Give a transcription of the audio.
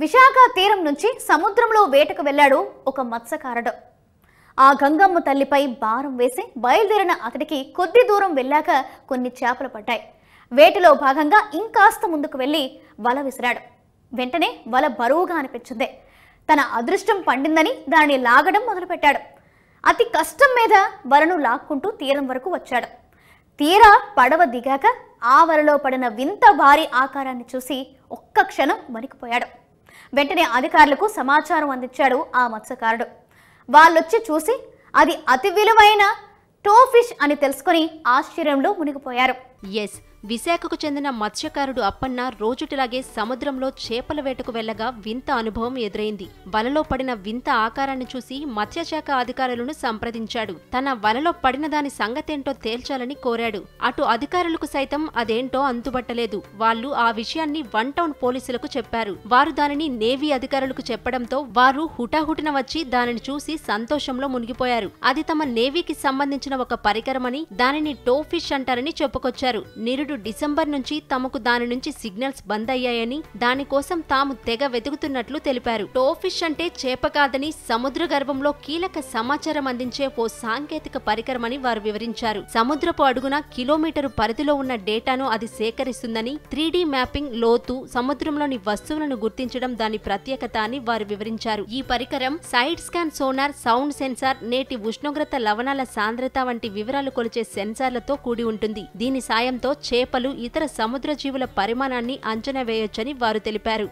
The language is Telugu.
విశాఖ తీరం నుంచి సముద్రంలో వేటకు వెళ్లాడు ఒక మత్స్యకారుడు. ఆ గంగమ్మ తల్లిపై భారం వేసి బయలుదేరిన అతడికి కొద్ది దూరం వెళ్ళాక కొన్ని చేపలు పడ్డాయి. వేటలో భాగంగా ఇంకాస్త ముందుకు వెళ్లి వల విసిరాడు. వెంటనే వల బరువుగా అనిపించింది. తన అదృష్టం పండిందని దానిని లాగడం మొదలుపెట్టాడు. అతి కష్టం మీద వలను లాక్కుంటూ తీరం వరకు వచ్చాడు. తీరా పడవ దిగాక ఆ వలలో పడిన వింత భారీ ఆకారాన్ని చూసి ఒక్క క్షణం వణికిపోయాడు. వెంటనే అధికారులకు సమాచారం అందించాడు ఆ మత్స్యకారుడు. వాళ్ళొచ్చి చూసి అది అతి విలువైన టోఫిష్ అని తెలుసుకుని ఆశ్చర్యంలో మునిగిపోయారు. ఎస్, విశాఖకు చెందిన మత్స్యకారుడు అప్పన్న రోజుటిలాగే సముద్రంలో చేపల వేటకు వెళ్లగా వింత అనుభవం ఎదురైంది. వలలో పడిన వింత ఆకారాన్ని చూసి మత్స్యశాఖ అధికారులను సంప్రదించాడు. తన వలలో పడిన దాని సంగతేంటో తేల్చాలని కోరాడు. అటు అధికారులకు సైతం అదేంటో అంతుబట్టలేదు. వాళ్లు ఆ విషయాన్ని 1 టౌన్ పోలీసులకు చెప్పారు. వారు దానిని నేవీ అధికారులకు చెప్పడంతో వారు హుటాహుటిన వచ్చి దానిని చూసి సంతోషంలో మునిగిపోయారు. అది తమ నేవీకి సంబంధించిన ఒక పరికరమని, దానిని టోఫిష్ అంటారని చెప్పుకొచ్చారు. నిరుడు డిసెంబర్ నుంచి తమకు దాని నుంచి సిగ్నల్స్ బంద్ అయ్యాయని, దానికోసం తాము తెగ వెతుకుతున్నట్లు తెలిపారు. టోఫిష్ అంటే చేప కాదని, సముద్ర గర్భంలో కీలక సమాచారం అందించే ఓ సాంకేతిక పరికరమని వారు వివరించారు. సముద్రపు అడుగున కిలోమీటరు పరిధిలో ఉన్న డేటాను అది సేకరిస్తుందని, 3D మ్యాపింగ్, లోతు, సముద్రంలోని వస్తువులను గుర్తించడం దాని ప్రత్యేకత అని వారు వివరించారు. ఈ పరికరం side scan sonar, sound sensor, నేటి ఉష్ణోగ్రత, లవణాల సాంద్రత వంటి వివరాలు కొలిచే సెన్సార్లతో కూడి ఉంటుంది. దీని సాయంతో చేపలు, ఇతర సముద్ర జీవుల పరిమాణాన్ని అంచనా వేయొచ్చని వారు తెలిపారు.